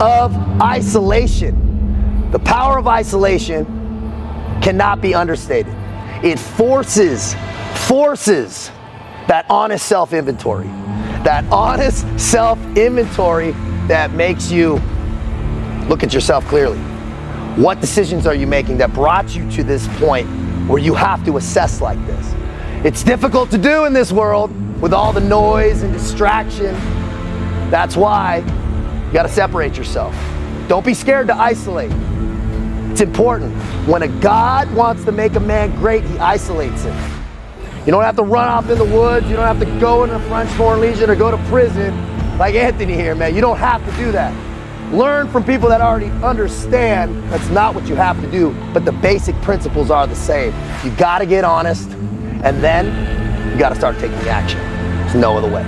of isolation. The power of isolation cannot be understated. It forces that honest self-inventory. That honest self-inventory that makes you look at yourself clearly. What decisions are you making that brought you to this point where you have to assess like this? It's difficult to do in this world with all the noise and distraction. That's why you gotta separate yourself. Don't be scared to isolate. It's important. When a God wants to make a man great, he isolates him. You don't have to run off in the woods. You don't have to go into French Foreign Legion or go to prison like Anthony here, man. You don't have to do that. Learn from people that already understand that's not what you have to do, but the basic principles are the same. You gotta get honest, and then you gotta start taking action. There's no other way.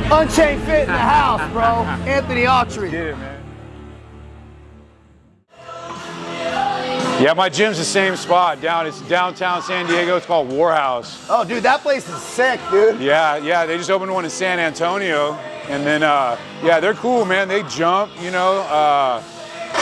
Unchained Fit in the house, bro. Anthony Autry. Get it, man. Yeah, my gym's the same spot it's downtown San Diego. It's called Warhouse. Oh, dude, that place is sick, dude. Yeah, they just opened one in San Antonio. And then, yeah, they're cool, man. They jump, you know.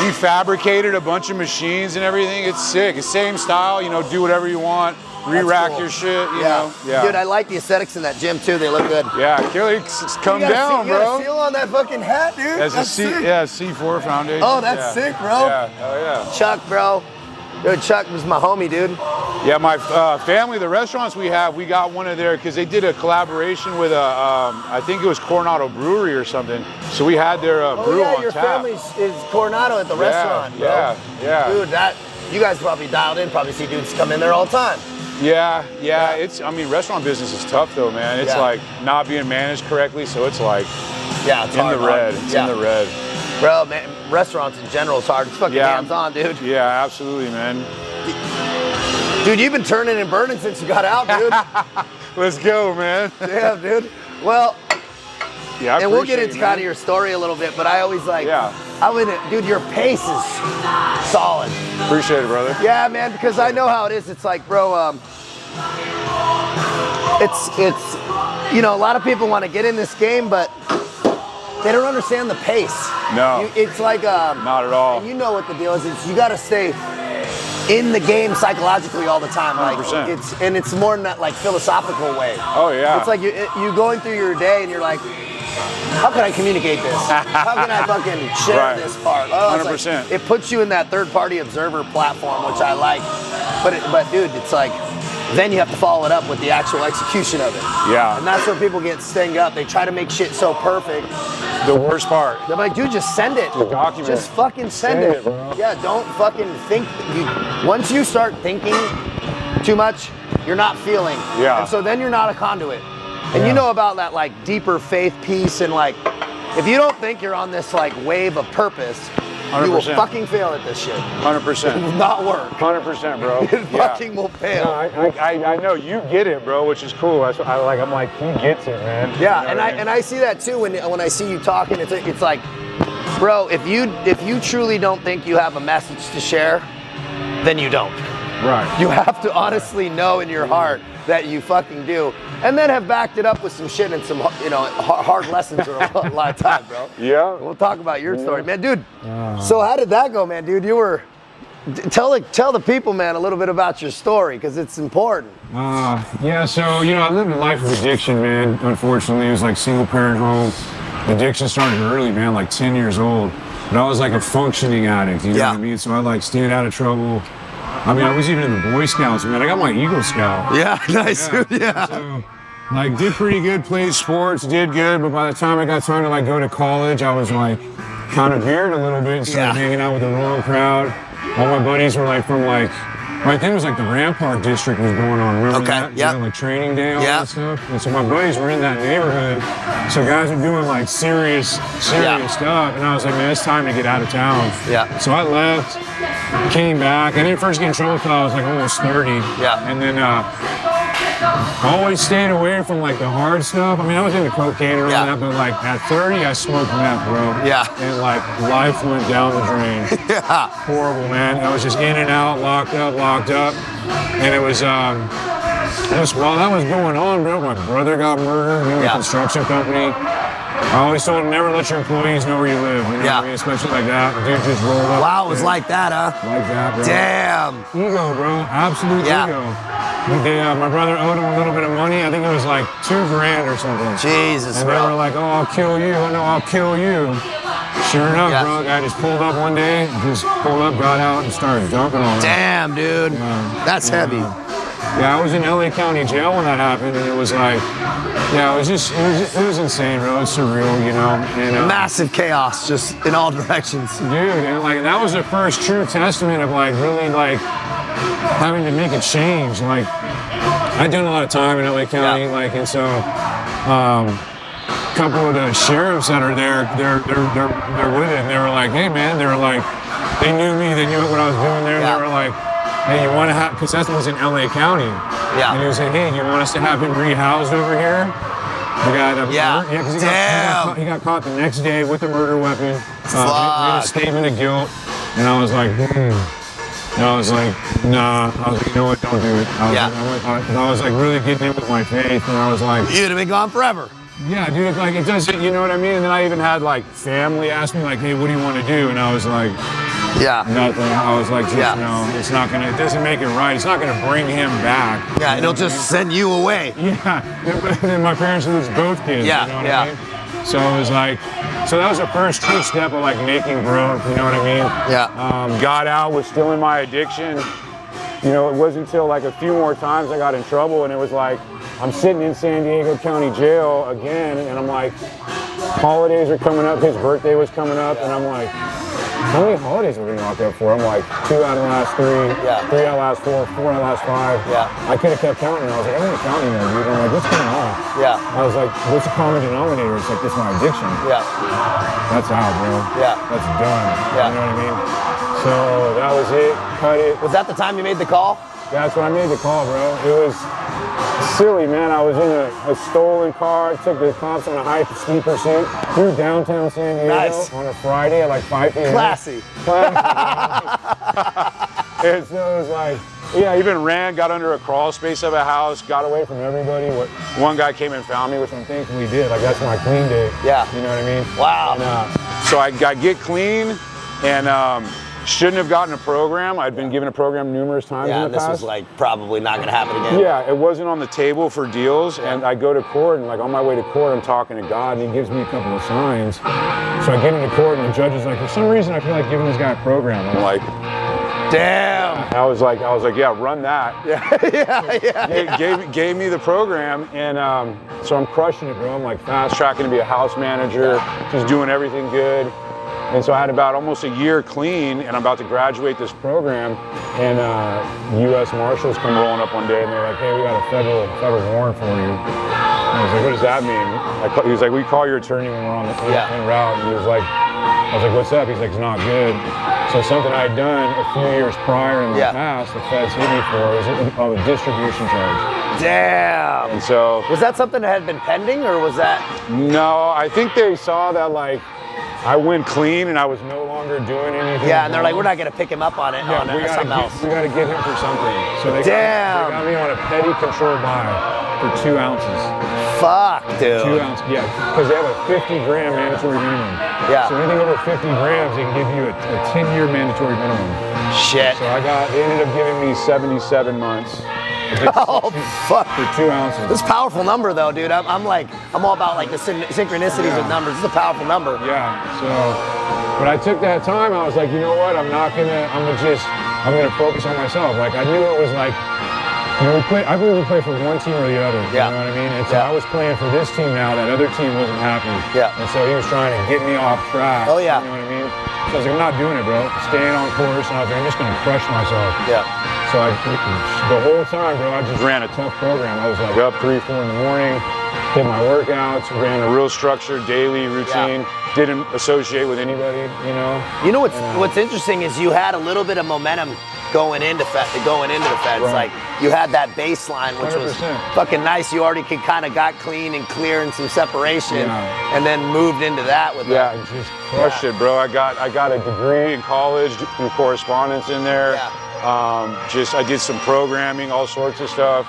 He fabricated a bunch of machines and everything. It's sick. It's same style, you know, do whatever you want. Re-rack cool. Your shit, you know. Yeah. Dude, I like the aesthetics in that gym too. They look good. Yeah, Kelly, come down, bro. You got a bro. seal on that fucking hat, dude. That's C4 Foundation. Oh, that's sick, bro. Yeah, hell yeah. Chuck, bro. Dude, Chuck was my homie, dude. Yeah, my family, the restaurants we have, we got one of their, because they did a collaboration with I think it was Coronado Brewery or something. So we had their brew on tap. Your family is Coronado at the restaurant, bro. Yeah. Dude, you guys probably dialed in, probably see dudes come in there all the time. Yeah. I mean, restaurant business is tough though, man. It's like not being managed correctly, so it's like it's in the red. It's in the red. Bro, man, restaurants in general is hard. It's fucking hands-on, dude. Yeah, absolutely, man. Dude, you've been turning and burning since you got out, dude. Let's go, man. Yeah, dude. Well, and we'll get into kind of your story a little bit, but I always like, dude, your pace is solid. Appreciate it, brother. Yeah, man, because I know how it is. It's like, bro, it's you know, a lot of people want to get in this game, but they don't understand the pace. No. It's like not at all. And you know what the deal is. It's you got to stay in the game psychologically all the time. 100%. Like it's more in that like philosophical way. Oh yeah. It's like you going through your day and you're like, how can I communicate this? How can I fucking share this part? 100%. Like, it puts you in that third-party observer platform, which I like. But dude, it's like, then you have to follow it up with the actual execution of it. Yeah. And that's where people get stung up. They try to make shit so perfect. The worst part. They're like, dude, just send it. Document. Just fucking send it. Bro. Yeah, don't fucking think. Once you start thinking too much, you're not feeling. Yeah. And so then you're not a conduit. And you know about that like deeper faith piece and like, if you don't think you're on this like wave of purpose, 100%. You will fucking fail at this shit. 100%. It will not work. 100%, bro. It fucking will fail. No, I know you get it, bro, which is cool. I'm like, he gets it, man. Yeah, you know and I see that too when I see you talking. It's like, bro, if you truly don't think you have a message to share, then you don't. Right. You have to honestly know in your heart that you fucking do, and then have backed it up with some shit and some hard lessons or a lot of time, bro. Yeah. We'll talk about your story, man, dude. So how did that go, man, dude? You were tell the people, man, a little bit about your story because it's important. Yeah. So I lived a life of addiction, man. Unfortunately, it was like single parent home. Addiction started early, man, like 10 years old. But I was like a functioning addict. You know what I mean? So I like stayed out of trouble. I mean, I was even in the Boy Scouts, man. I got my Eagle Scout. Yeah, nice. Yeah. So, like, did pretty good, played sports, did good, but by the time I got time to, like, go to college, I was, like, kind of veered a little bit, started hanging out with the wrong crowd. All my buddies were, like, from, like, right then it was, like, the Rampart District was going on. Remember that? Yeah. Like, Training Day, all that stuff. And so my buddies were in that neighborhood. So guys were doing, like, serious stuff. And I was like, man, it's time to get out of town. Yeah. So I left. Came back. I didn't first get in trouble until I was like almost 30. Yeah. And then always stayed away from like the hard stuff. I mean, I was into cocaine and all that, but like at 30, I smoked meth, bro. Yeah. And like life went down the drain. Yeah. Horrible, man. I was just in and out, locked up. And it was while that was going on, bro, my brother got murdered in a construction company. I always told him never let your employees know where you live. You know what I mean? Especially like that. The dude just rolled up. Wow, it was like that, huh? Like that, bro. Damn. Ego, bro. Absolute ego. My brother owed him a little bit of money. I think it was like $2,000 or something. Jesus, and bro. They were like, "Oh, I'll kill you." "Oh, no, I'll kill you." Sure enough, bro, the guy just pulled up one day, got out and started dumping on him. Damn, dude. That's heavy. Yeah, I was in LA County jail when that happened, and it was like, it was insane, bro. It's surreal, you know. And, massive chaos, just in all directions. Dude, and like that was the first true testament of like really like having to make a change. Like I'd done a lot of time in LA County, like, and so a couple of the sheriffs that are there, they're with it, and they were like, hey man, they were like, they knew me, they knew what I was doing there, and they were like, hey, you want to have, because that was in LA County. Yeah. And he was saying, hey, do you want us to have him rehoused over here? The guy that because he got caught the next day with a murder weapon. Made a statement of guilt. And I was like, And I was like, nah. I was like, you know what, don't do it. I was like really getting in with my faith. And I was like, you'd have been gone forever. Yeah, dude, like it does, you know what I mean? And then I even had like family ask me like, hey, what do you want to do? And I was like, nothing. I was like, no, it's not gonna, it doesn't make it right. It's not gonna bring him back. Yeah, it'll just send you away. Yeah, and then my parents lose both kids. Yeah, you know what I mean? So it was like, so that was the first true step of like making growth, you know what I mean? Yeah. Got out, was still in my addiction. You know, it wasn't until like a few more times I got in trouble, and it was like, I'm sitting in San Diego County Jail again, and I'm like, holidays are coming up, his birthday was coming up, and I'm like, how many holidays are we locked up for? I'm like, 2 out of the last 3, 3 out of the last 4, 4 out of the last 5. Yeah. I could have kept counting. I was like, I wasn't counting there, dude. I'm like, what's going on? Yeah. I was like, what's the common denominator? It's like, this is my addiction. Yeah. That's out, bro. Yeah. That's done. Yeah. You know what I mean? So that was it. Cut it. Was that the time you made the call? That's when I made the call, bro. It was silly, man. I was in a stolen car, took the cops on a high speed pursuit through downtown San Diego on a Friday at like 5 p.m. Classy. And so it was like, I even ran, got under a crawl space of a house, got away from everybody. One guy came and found me, which I'm thankful he did. Like, that's my clean day. Yeah. You know what I mean? Wow. And, so I get clean, and shouldn't have gotten a program. I'd been given a program numerous times in the past. Yeah, this was like probably not going to happen again. Yeah, it wasn't on the table for deals, and I go to court, and like on my way to court, I'm talking to God, and he gives me a couple of signs. So I get into court, and the judge is like, for some reason, I feel like giving this guy a program. I'm like, damn. I was like, yeah, run that. Yeah. Gave me the program, and so I'm crushing it, bro. I'm like fast tracking to be a house manager, just doing everything good. And so I had about almost a year clean, and I'm about to graduate this program, and U.S. Marshals come rolling up one day, and they're like, hey, we got a federal warrant for you. And I was like, what does that mean? He was like, we call your attorney when we're on the en route. And he was like, I was like, what's up? He's like, it's not good. So something I'd done a few years prior in the past, the feds hit me for, was a distribution charge. Damn. And so, was that something that had been pending, or was that? No, I think they saw that like, I went clean and I was no longer doing anything. Yeah, and they're like, we're not going to pick him up on it. Yeah, we got to get him for something. So they got me on a petty controlled buy for 2 ounces. Fuck, dude. 2 ounces, yeah, because they have a 50-gram mandatory minimum. Yeah. So anything over 50 grams, they can give you a 10-year mandatory minimum. Shit. So they ended up giving me 77 months. Oh, fuck. For 2 ounces. This is a powerful number, though, dude. I'm all about like the synchronicities of numbers. This is a powerful number. Yeah. So, but I took that time. I was like, you know what? I'm gonna focus on myself. Like I knew it was like, you know, I believe we play for one team or the other. Yeah. You know what I mean? And so I was playing for this team now. That other team wasn't happy. Yeah. And so he was trying to get me off track. Oh yeah. You know what I mean? So I was like, I'm not doing it, bro. Staying on course, and I was like, I'm just gonna crush myself. Yeah. So the whole time, bro, I just ran a tough program. I was like up 3, 4 in the morning, hit my workouts, ran a real structured daily routine, didn't associate with anybody, you know. You know what's interesting is you had a little bit of momentum going into the feds. Right. Like you had that baseline, which 100%. Was fucking nice. You already kind of got clean and clear and some separation, and then moved into that with and just crushed it, bro. I got a degree in college through correspondence in there. I did some programming, all sorts of stuff.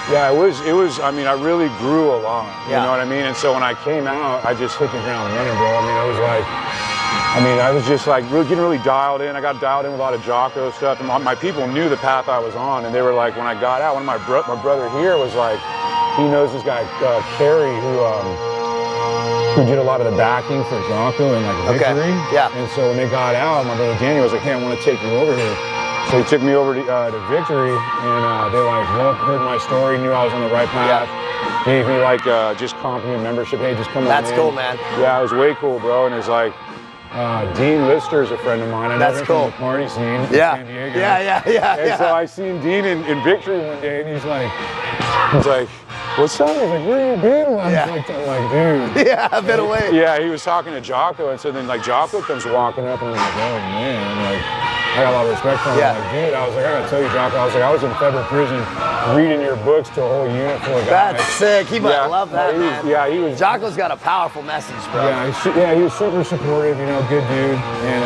Yeah, it was. I mean, I really grew a lot. You know what I mean? And so when I came out, I just hit the ground running, bro. I mean, I was just like getting really dialed in. I got dialed in with a lot of Jocko stuff. And my people knew the path I was on, and they were like, when I got out, my brother here was like, he knows this guy Kerry who did a lot of the backing for Jocko and like Victory. And so when they got out, my brother Danny was like, hey, I want to take you over here. So he took me over to Victory, and they like heard my story, knew I was on the right path. Gave me like just compliment membership. Hey, just come on in. That's cool, man. Yeah, it was way cool, bro. And it's like Dean Lister's a friend of mine. I know him from the party scene in San Diego. And so I seen Dean in Victory one day, and he's like, what's up? He's like, where you been? I'm like, dude. I've been away. Yeah, he was talking to Jocko, and so then like Jocko comes walking up, and I'm like, oh man, like. I got a lot of respect for him. I'm like, dude, I was like, I gotta tell you, Jocko, I was in federal prison reading your books to a whole unit full of guys. That's sick. He might love that, man. He was. Jocko's got a powerful message, bro. He was super supportive, you know, good dude. And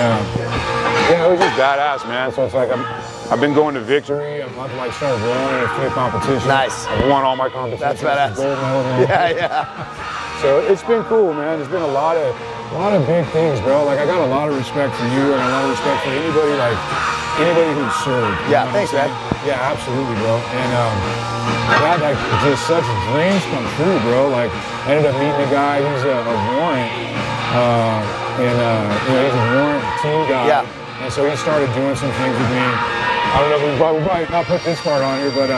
it was just badass, man. So it's like I've been going to Victory. I'm about to like start running in a few competitions. Nice. I've won all my competitions. That's badass. So it's been cool, man. There's been a lot of big things, bro. Like I got a lot of respect for you, and a lot of respect for anybody who's served. Yeah, thanks, man. Yeah, absolutely, bro. And I had like just such dreams come true, bro. Like I ended up meeting a guy. He's a warrant, he's a warrant team guy. Yeah. And so he started doing some things with me. I don't know if we probably not put this part on here, but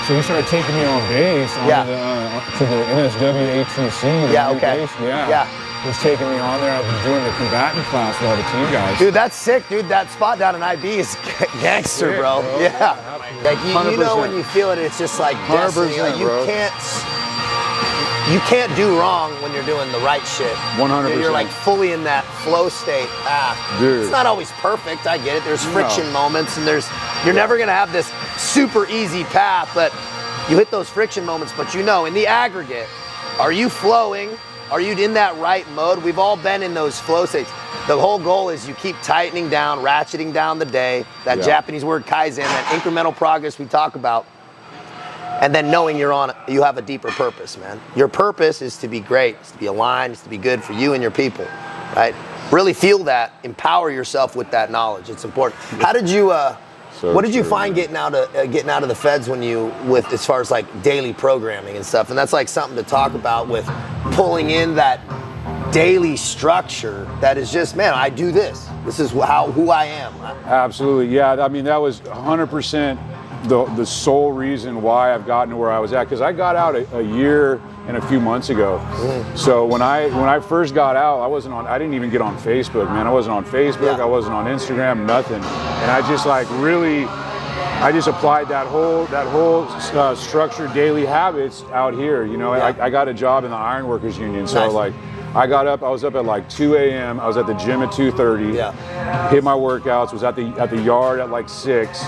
so he started taking me on base to the NSW ATC. He was taking me on there. I've been doing the combatant class with all the team guys. Dude, that's sick, dude. That spot down in IB is gangster, sick, bro. Yeah. Like you know when you feel it, it's just like destiny. Like you can't do wrong when you're doing the right shit. 100%. You're like fully in that flow state. Dude. It's not always perfect. I get it. There's friction moments, and you're never gonna have this super easy path, but you hit those friction moments. But you know, in the aggregate, are you flowing? Are you in that right mode? We've all been in those flow states. The whole goal is you keep tightening down, ratcheting down the day, that Japanese word kaizen, that incremental progress we talk about, and then knowing you have a deeper purpose, man. Your purpose is to be great, is to be aligned, is to be good for you and your people, right? Really feel that, empower yourself with that knowledge. It's important. How did you, what did you find getting out of the feds as far as like daily programming and stuff? And that's like something to talk about with pulling in that daily structure that is just, man, I do this. This is who I am. Absolutely, yeah. I mean, that was 100% the sole reason why I've gotten to where I was at. Because I got out a year and a few months ago. So when I first got out, I didn't even get on Facebook, man. I wasn't on Facebook. I wasn't on Instagram, nothing. And I just like really, I just applied that whole structured daily habits out here. You know, I got a job in the Ironworkers Union, so like I was up at like 2 a.m. I was at the gym at 2:30. Hit my workouts. Was at the yard at like 6.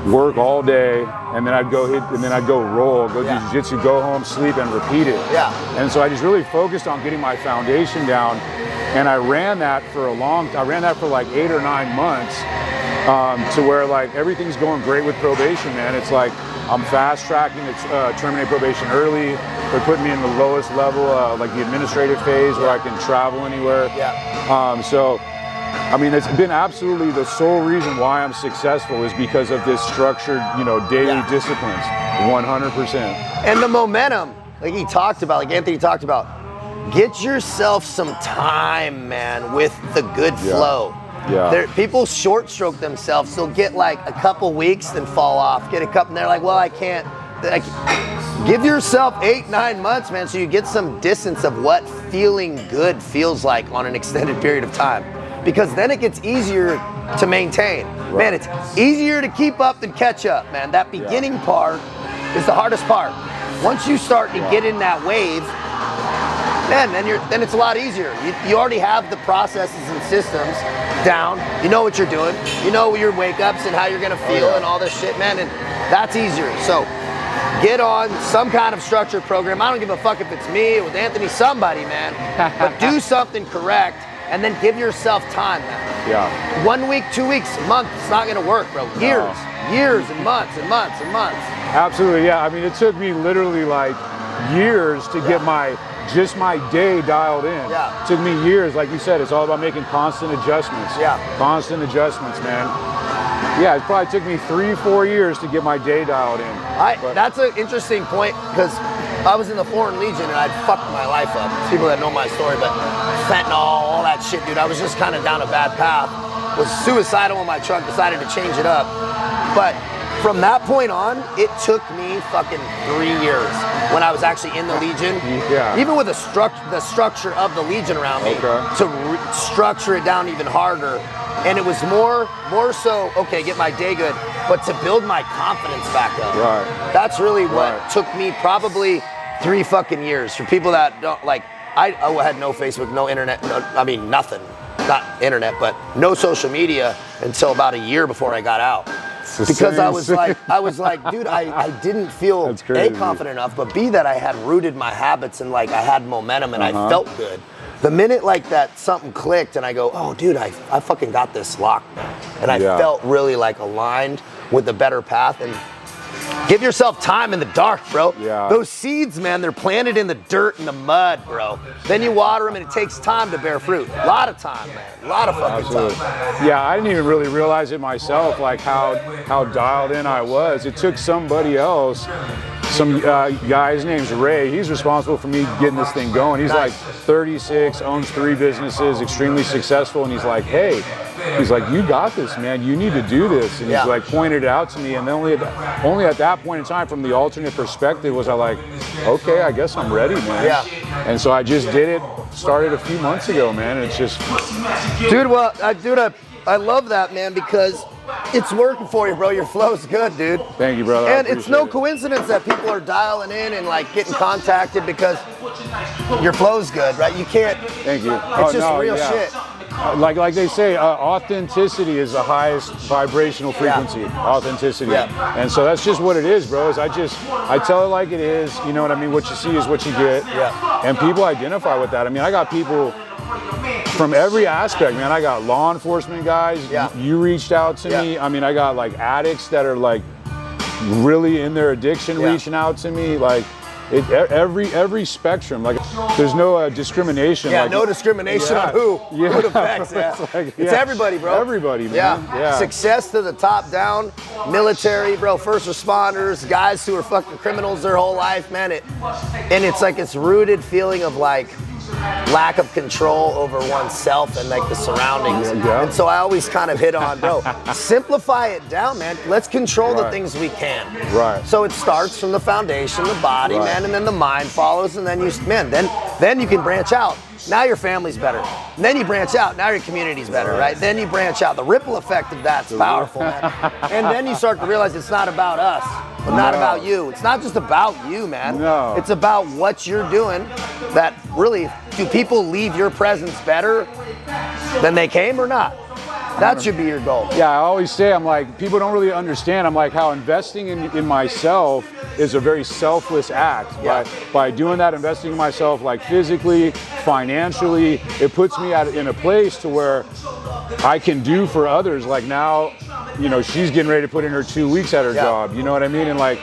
Work all day, and then I'd go roll, go do jiu-jitsu, go home, sleep, and repeat it. And so I just really focused on getting my foundation down, and I ran that for like 8 or 9 months, to where like everything's going great with probation, man. It's like I'm fast tracking to terminate probation early. They're putting me in the lowest level, like the administrative phase, where I can travel anywhere. So I mean, it's been absolutely the sole reason why I'm successful is because of this structured, daily disciplines, 100%. And the momentum, like Anthony talked about, get yourself some time, man, with the good flow. People short stroke themselves. They'll get like a couple weeks, then fall off. Get a couple, and they're like, well, I can't. Give yourself 8-9 months, man, so you get some distance of what feeling good feels like on an extended period of time. Because then it gets easier to maintain. Man, it's easier to keep up than catch up, man. That beginning part is the hardest part. Once you start to get in that wave, man, then it's a lot easier. You already have the processes and systems down. You know what you're doing. You know your wake ups and how you're gonna feel and all this shit, man. And that's easier. So get on some kind of structured program. I don't give a fuck if it's me, with Anthony, somebody, man. But do something correct, and then give yourself time, man. Yeah. 1 week, 2 weeks, a month, it's not gonna work, bro. Years and months and months and months. Absolutely, yeah. I mean, it took me literally like years to get my day dialed in. Yeah. It took me years, like you said, it's all about making constant adjustments. Yeah. Constant adjustments, man. Yeah, it probably took me 3-4 years to get my day dialed in. That's an interesting point, because I was in the Foreign Legion and I'd fucked my life up. People that know my story, but fentanyl, all that shit, dude. I was just kind of down a bad path. Was suicidal in my truck, decided to change it up. But from that point on, it took me fucking 3 years when I was actually in the Legion. Yeah. Even with the structure of the Legion around me, to structure it down even harder. And it was more so, okay, get my day good, but to build my confidence back up. Right. That's really what took me probably 3 fucking years. For people that don't, like, I had no Facebook, no internet, nothing. Not internet, but no social media until about a year before I got out. Because I was like, dude, I didn't feel A, confident enough, but B, that I had rooted my habits and like I had momentum and I felt good. The minute like that something clicked and I go, oh dude, I fucking got this locked now. And I felt really like aligned with the better path. And give yourself time in the dark, bro. Yeah. Those seeds, man, they're planted in the dirt and the mud, bro. Then you water them and it takes time to bear fruit. A lot of time, man. A lot of fucking time. Yeah, I didn't even really realize it myself, like how dialed in I was. It took somebody else, some guy, his name's Ray. He's responsible for me getting this thing going. He's like 36, owns 3 businesses, extremely successful. And he's like, hey, you got this, man. You need to do this. And he's like pointed it out to me. And then only at that point in time, from the alternate perspective, was I like, okay, I guess I'm ready, man. Yeah. And so I just did it. Started a few months ago, man. And it's just, dude. Well, I love that, man, because it's working for you, bro. Your flow's good, dude. Thank you, brother. And it's no coincidence that people are dialing in and like getting contacted because your flow's good, right? You can't. Thank you. It's just real shit. Like they say, authenticity is the highest vibrational frequency. Authenticity. Yeah. And so that's just what it is, bro. I tell it like it is. You know what I mean? What you see is what you get. Yeah. And people identify with that. I mean, I got people from every aspect, man. I got law enforcement guys. Yeah. You reached out to me. I mean, I got like addicts that are like really in their addiction reaching out to me. Like every spectrum. Like there's no discrimination. Yeah, like, no discrimination on who it affects. It's everybody, bro. Everybody, man. Yeah. Success to the top down. Military, bro. First responders, guys who are fucking criminals their whole life, man. And it's like this rooted feeling of like lack of control over oneself and like the surroundings. And so I always kind of hit on, bro, simplify it down, man. Let's control the things we can. Right. So it starts from the foundation, the body, man, and then the mind follows, and then then you can branch out. Now your family's better. And then you branch out. Now your community's better, right? Then you branch out. The ripple effect of that's powerful, man. And then you start to realize it's not about us, but not about you. It's not just about you, man. No. It's about what you're doing. That really, do people leave your presence better than they came or not? That should be your goal. Yeah, I always say, I'm like, people don't really understand. I'm like, how investing in myself is a very selfless act. By doing that, investing in myself, like physically, financially, it puts me in a place to where I can do for others. Like now, you know, she's getting ready to put in her 2 weeks at her job. You know what I mean? And like,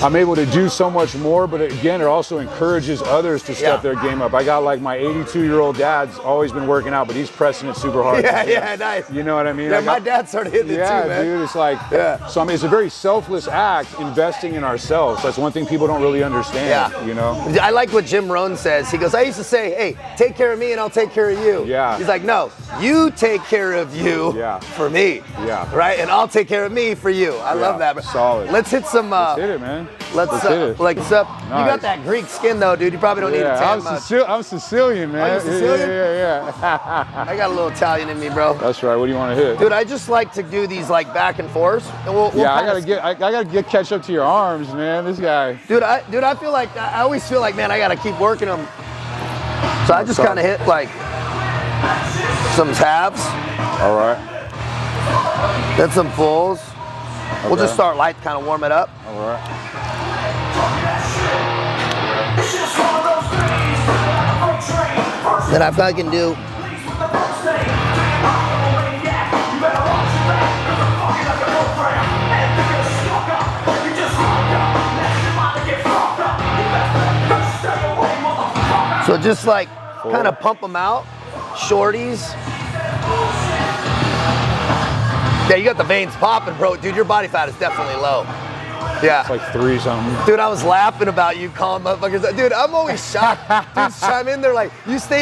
I'm able to do so much more, but again, it also encourages others to step their game up. I got like my 82-year-old dad's always been working out, but he's pressing it super hard. Yeah, nice. You know what I mean? Yeah, my dad started hitting it too, man. Yeah, dude, it's like, so I mean, it's a very selfless act, investing in ourselves. That's one thing people don't really understand, you know? I like what Jim Rohn says. He goes, I used to say, hey, take care of me and I'll take care of you. Yeah. He's like, no, you take care of you for me. Yeah. Right? And I'll take care of me for you. I love that. Solid. Let's hit some... Let's hit it, man. Let's hit it. Like, you got that Greek skin though, dude. You probably don't need to tan much. I'm Sicilian, man. Are you Sicilian? Yeah. I got a little Italian in me, bro. That's right. What do you want to hit? Dude, I just like to do these like back and forths. And we'll I gotta catch up to your arms, man. This guy. Dude, I feel like, I always feel like, man, I gotta keep working them. So I just kind of hit like some halves. All right. Then some fulls. We'll just start light, kind of warm it up. All right. Then I fucking do. So just like kind of pump them out, shorties. Yeah, you got the veins popping, bro. Dude, your body fat is definitely low. Yeah. It's like 3 something. Dude, I was laughing about you calling motherfuckers. Dude, I'm always shocked. Dudes chime in, they're like,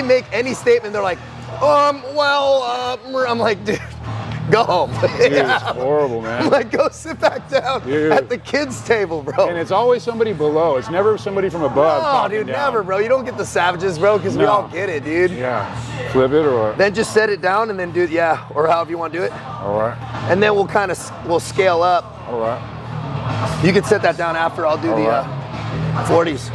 make any statement, they're like, I'm like, dude, go home. Dude, it's horrible, man. I'm like, go sit back down at the kids' table, bro. And it's always somebody below. It's never somebody from above. Oh, dude, never, bro. You don't get the savages, bro, because we all get it, dude. Yeah. Flip it or what? Then just set it down and then do, or however you want to do it. All right. And then we'll scale up. All right. You can set that down after. I'll do the 40s.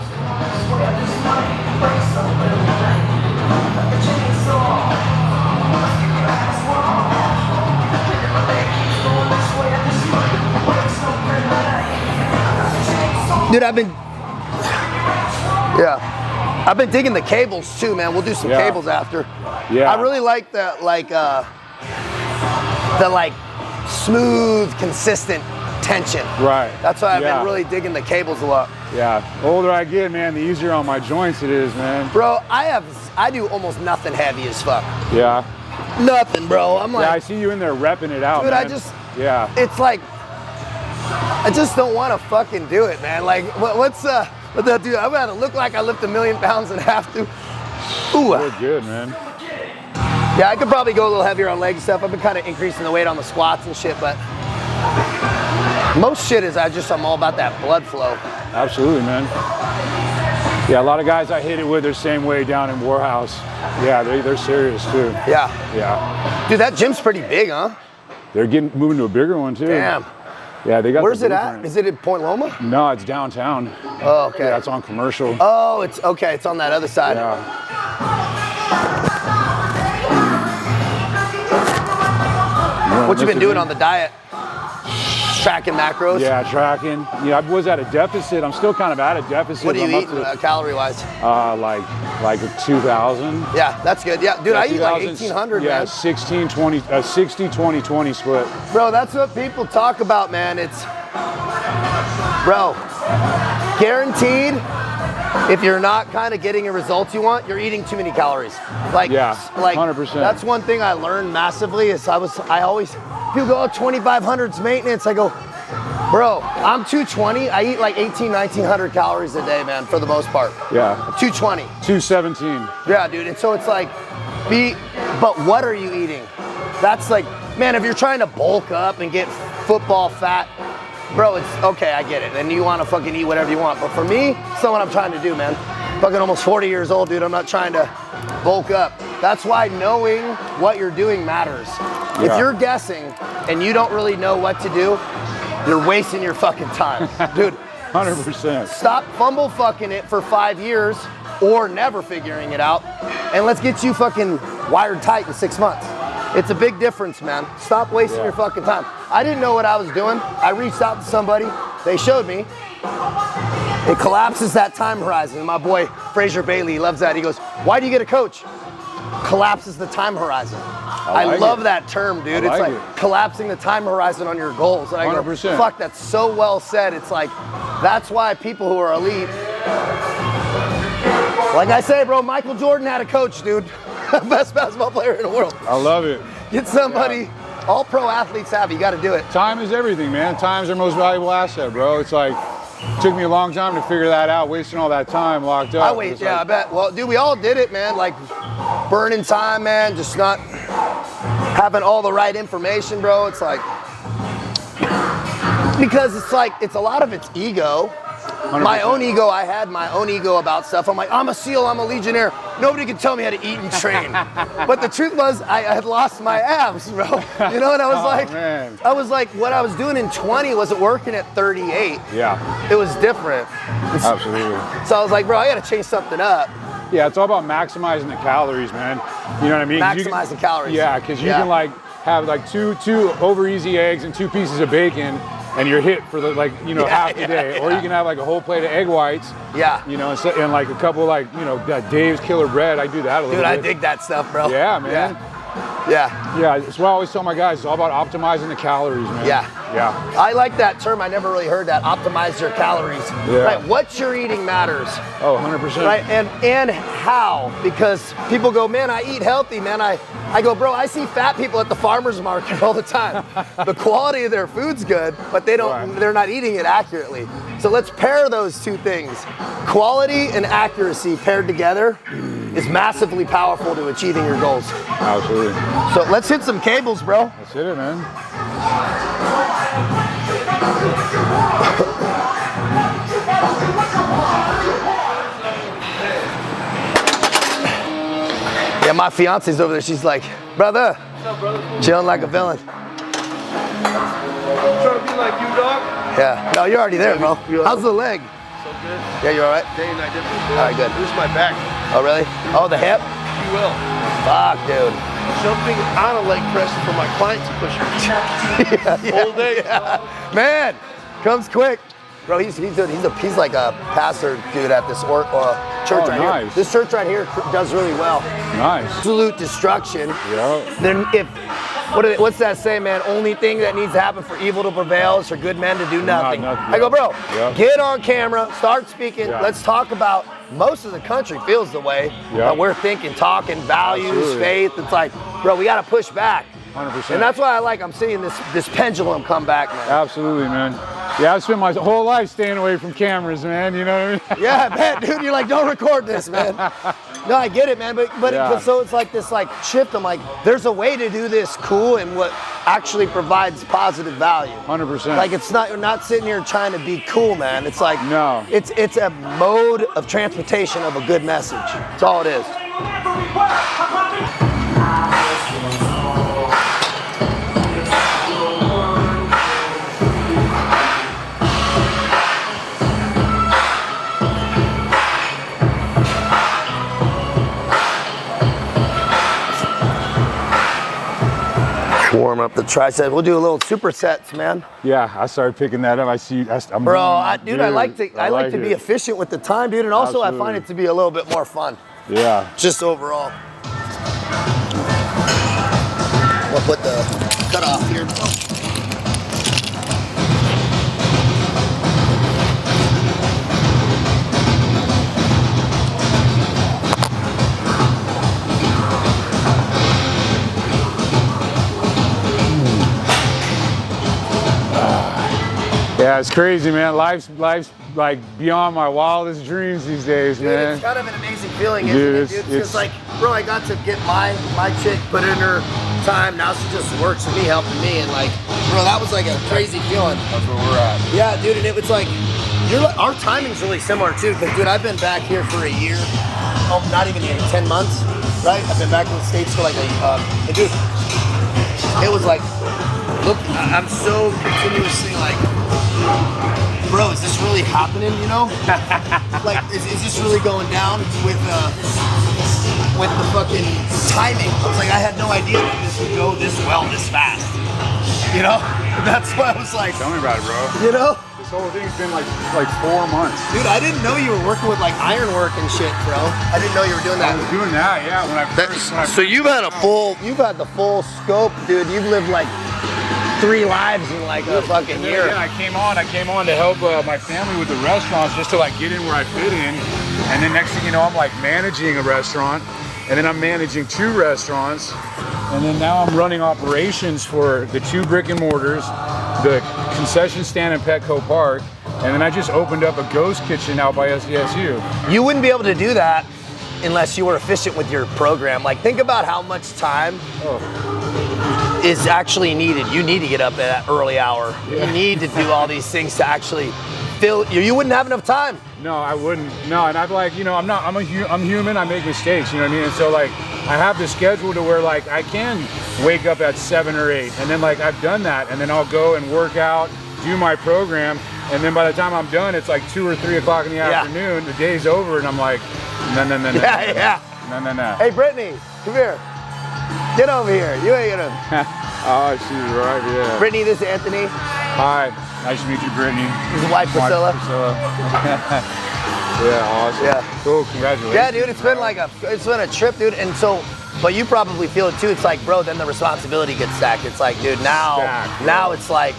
Dude, I've been digging the cables too, man. We'll do some cables after. Yeah. I really like the smooth, consistent tension. Right. That's why I've been really digging the cables a lot. Yeah. The older I get, man, the easier on my joints it is, man. Bro, I do almost nothing heavy as fuck. Yeah. Nothing, bro. I'm like, I see you in there repping it out, dude, man. It's like, I just don't want to fucking do it, man. Like, what's that, dude? I'm gonna look like I lift 1,000,000 pounds and have to. Ooh. You're good, man. Yeah, I could probably go a little heavier on leg stuff. I've been kind of increasing the weight on the squats and shit, but most shit is I'm all about that blood flow. Absolutely, man. Yeah, a lot of guys I hit it with are the same way down in Warhouse. Yeah, they're serious too. Yeah. Yeah. Dude, that gym's pretty big, huh? They're moving to a bigger one too. Damn. Yeah, they got. Where's it at? Is it in Point Loma? No, it's downtown. Oh, okay. Yeah, it's on Commercial. Oh, it's okay. It's on that other side. Yeah. What you been doing on the diet? Tracking macros? Yeah, tracking. Yeah, I was at a deficit. I'm still kind of at a deficit. What do you eat calorie-wise? Like 2,000. Yeah, that's good. Yeah, dude, I eat like 1,800, yeah, man. 16, 20, 60, 20, 20 split. Bro, that's what people talk about, man. Bro, guaranteed, if you're not kind of getting the results you want, you're eating too many calories. Like 100%. That's one thing I learned massively is I always, people go, 2,500's maintenance. I go, bro, I'm 220. I eat like 1,900 calories a day, man, for the most part. Yeah. 220. 217. Yeah, dude. And so it's like, but what are you eating? That's like, man, if you're trying to bulk up and get football fat, bro, it's okay, I get it. And you want to fucking eat whatever you want. But for me, it's not what I'm trying to do, man. Fucking almost 40 years old, dude. I'm not trying to bulk up. That's why knowing what you're doing matters. Yeah. If you're guessing and you don't really know what to do, you're wasting your fucking time. Dude, 100%. Stop fumble fucking it for 5 years or never figuring it out. And let's get you fucking wired tight in 6 months. It's a big difference, man. Stop wasting your fucking time. I didn't know what I was doing. I reached out to somebody. They showed me. It collapses that time horizon. And my boy, Fraser Bailey, loves that. He goes, why do you get a coach? Collapses the time horizon. I love that term, dude. It's like collapsing the time horizon on your goals. And I go, 100%. fuck, that's so well said. It's like, that's why people who are elite, like I say, bro, Michael Jordan had a coach, dude. Best basketball player in the world. I love it. Get somebody, all pro athletes have, you gotta do it. Time is everything, man. Time's our most valuable asset, bro. It's like, it took me a long time to figure that out, wasting all that time locked up. I bet. Well, dude, we all did it, man. Like, burning time, man, just not having all the right information, bro. It's like, because it's like, it's a lot of it's ego. 100%. My own ego, I had my own ego about stuff. I'm like, I'm a SEAL, I'm a Legionnaire. Nobody can tell me how to eat and train. But the truth was, I had lost my abs, bro. You know, and I was like, what I was doing in 20 wasn't working at 38. Yeah. It was different. Absolutely. So I was like, bro, I gotta change something up. Yeah, it's all about maximizing the calories, man. You know what I mean? Maximizing calories. Yeah, because you can like have like two over easy eggs and 2 pieces of bacon, and you're hit for the half the day. Or you can have like a whole plate of egg whites. Yeah. You know, and like a couple like Dave's Killer Bread. I do that a little bit. Dude, I dig that stuff, bro. Yeah, man. Yeah. That's what I always tell my guys. It's all about optimizing the calories, man. Yeah. I like that term. I never really heard that. Optimize your calories. Yeah. Right. What you're eating matters. Oh, 100%. Right. And how? Because people go, man, I eat healthy, man. I go, bro, I see fat people at the farmer's market all the time. The quality of their food's good, but they're not eating it accurately. So let's pair those two things. Quality and accuracy paired together is massively powerful to achieving your goals. Absolutely. So let's hit some cables, bro. Let's hit it, man. Yeah, my fiance's over there. She's like, brother, What's up, brother? chilling like a villain. I'm trying to be like you, dog. Yeah. No, you're already there, bro. You How's the leg? So good. Yeah, you all right? Day and night difference. All right, good. This is my back. Oh, really? Oh, the hip? If you will. Fuck, dude. Jumping on a leg press for my clients to push me. Whole day. Man, comes quick. Bro, he's like a pastor dude at this church right here. This church right here does really well. Nice. Absolute destruction. Yeah. Then what's that say, man? Only thing that needs to happen for evil to prevail is for good men to do nothing. I go, bro, get on camera, start speaking. Let's talk about. Most of the country feels the way that we're thinking, talking, values, faith. It's like, bro, we got to push back. 100%. And that's why I'm seeing this pendulum come back, man. Absolutely, man. Yeah, I've spent my whole life staying away from cameras, man. You know what I mean? Yeah, man, dude, you're like, don't record this, man. No, I get it, man, but so it's like this shift. I'm like, there's a way to do this cool and what actually provides positive value. 100%. Like you're not sitting here trying to be cool, man. It's like no. It's a mode of transportation of a good message. That's all it is. Warm up the tricep. We'll do a little supersets, man. Yeah, I started picking that up. I see. Bro, I like to be efficient with the time, dude, and also I find it to be a little bit more fun. Yeah. Just overall. We'll put the cutoff here. Yeah, it's crazy, man. Life's like beyond my wildest dreams these days, dude, man. It's kind of an amazing feeling, isn't it, dude? It's like, bro, I got to get my chick, put in her time. Now she just works with me, helping me, and like, bro, that was like a crazy feeling. That's where we're at. Yeah, dude, and it's like, our timing's really similar too, because dude, I've been back here for a year, not even 10 months, right? I've been back in the States for like and dude, it was like, look, I'm so continuously like, bro, is this really happening, you know? Like, is this really going down with the fucking timing? I was like, I had no idea that this would go this well, this fast. You know? That's why I was like, tell me about it, bro. You know? This whole thing's been like 4 months. Dude, I didn't know you were working with like ironwork and shit, bro. I didn't know you were doing that. I was doing that, yeah. So you've had the full scope, dude. You've lived like 3 lives in like a fucking year. Yeah, I came on to help my family with the restaurants, just to like get in where I fit in. And then next thing you know, I'm like managing a restaurant, and then I'm managing 2 restaurants, and then now I'm running operations for the 2 brick and mortars, the concession stand in Petco Park, and then I just opened up a ghost kitchen out by SDSU. You wouldn't be able to do that unless you were efficient with your program. Like, think about how much time is actually needed. You need to get up at that early hour. You need to do all these things to actually fill. You wouldn't have enough time. No, I wouldn't. No, and I'd like, you know, I'm human. I make mistakes. You know what I mean? And so like, I have the schedule to where like I can wake up at 7 or 8, and then like I've done that, and then I'll go and work out, do my program, and then by the time I'm done, it's like 2 or 3 o'clock in the afternoon. The day's over, and I'm like, No. Yeah. No. Hey, Brittany, come here. Get over here. You ain't gonna. Oh, she's right, yeah. Brittany, this is Anthony. Hi, nice to meet you, Brittany. This is wife Priscilla. Yeah, awesome. Yeah. Cool, congratulations. Yeah, dude, it's been a trip, dude. And so, but you probably feel it too. It's like, bro, then the responsibility gets stacked. It's like, dude, now it's like,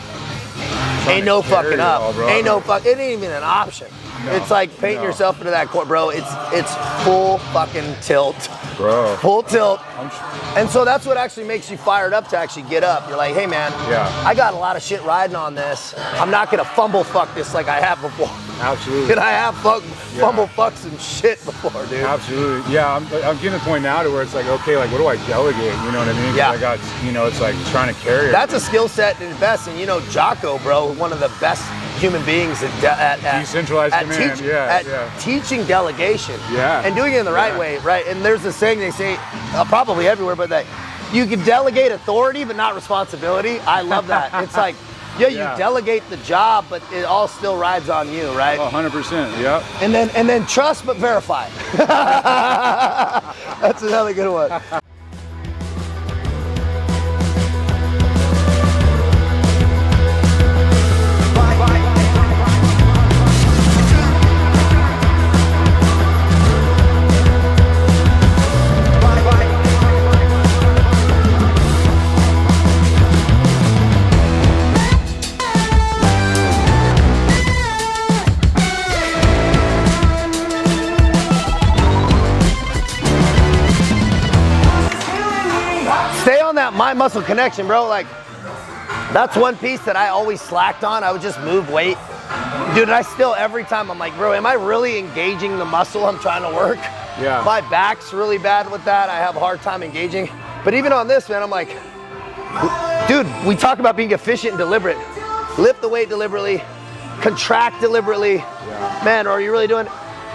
ain't no fucking up. Ain't no fuck. It ain't even an option. No, it's like painting yourself into that court, bro. It's full fucking tilt. Bro. Full tilt. And so that's what actually makes you fired up to actually get up. You're like, hey man, I got a lot of shit riding on this. I'm not gonna fumble fuck this like I have before. Absolutely. And I have fumble fuck some shit before, dude. Absolutely. Yeah, I'm getting to the point now to where it's like, okay, like what do I delegate? You know what I mean? Yeah. I got, it's like trying to carry it. That's a skill set at best. And Jocko, bro, one of the best human beings at decentralized command. Teaching delegation. Yeah. And doing it in the right way, right? And there's this saying they say, probably everywhere, but that you can delegate authority but not responsibility. I love that. It's like, you delegate the job, but it all still rides on you, right? 100%, yeah. And then trust but verify. That's another good one. That mind muscle connection, bro. Like, that's one piece that I always slacked on. I would just move weight, dude. And I still, every time I'm like, bro, am I really engaging the muscle I'm trying to work? Yeah. My back's really bad with that. I have a hard time engaging. But even on this, man, I'm like, dude, we talk about being efficient and deliberate. Lift the weight deliberately, contract deliberately. Yeah. Man, are you really doing?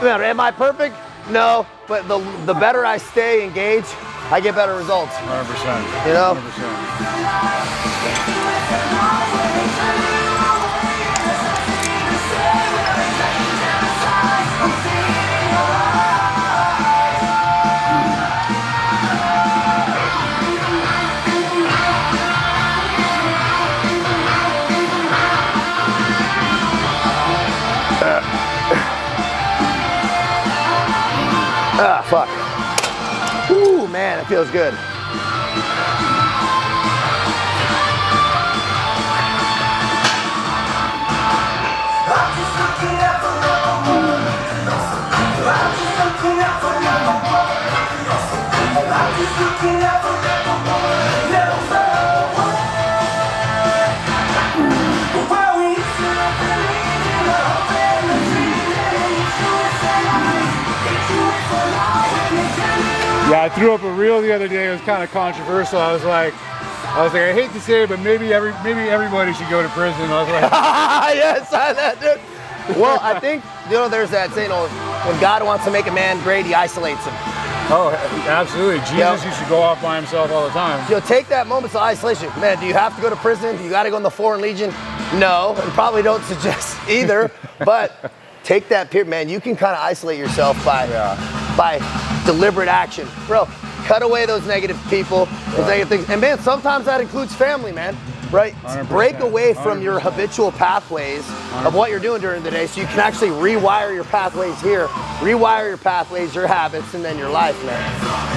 Man, am I perfect? No, but the better I stay engaged, I get better results. 100%. You know? 100%. Ah, fuck. Ooh, man, it feels good. Yeah, I threw up a reel the other day. It was kind of controversial. I was like, I hate to say it, but maybe everybody should go to prison. I was like, yes, I that dude. Well, I think there's that saying, when God wants to make a man great, He isolates him. Oh, absolutely. Jesus used to go off by himself all the time. Take that moments of isolation. Man, do you have to go to prison? Do you got to go in the Foreign Legion? No, and probably don't suggest either. But take that period, man. You can kind of isolate yourself by deliberate action, bro. Cut away those negative people, those negative things, and man, sometimes that includes family, man. Right? 100%. Break away from your habitual pathways of what you're doing during the day, so you can actually rewire your pathways here, rewire your pathways, your habits, and then your life, man.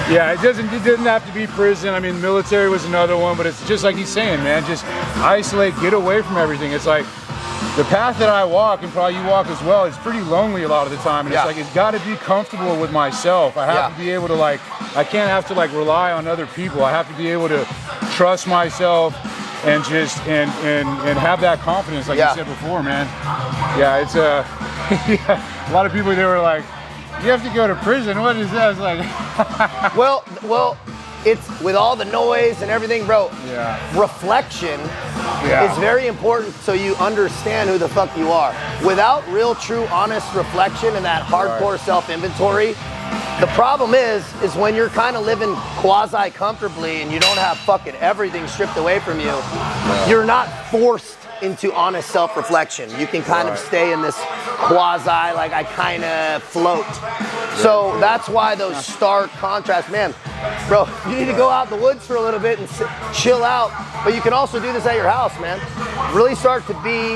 Yeah, it doesn't have to be prison. I mean, military was another one, but it's just like he's saying, man. Just isolate, get away from everything. It's like the path that I walk, and probably you walk as well, it's pretty lonely a lot of the time. And it's like, it's got to be comfortable with myself. I have to be able to I can't have to rely on other people. I have to be able to trust myself and just and have that confidence, like you said before, man. Yeah, it's a lot of people, they were like, you have to go to prison. What is that? It's like well, it's with all the noise and everything, bro. Yeah. Reflection is very important, so you understand who the fuck you are. Without real, true, honest reflection and that hardcore self-inventory, the problem is when you're kind of living quasi-comfortably and you don't have fucking everything stripped away from you, you're not forced into honest self-reflection. You can kind of stay in this quasi, like I kind of float. So that's why those stark contrasts, man, bro, you need to go out in the woods for a little bit and chill out, but you can also do this at your house, man. Really start to be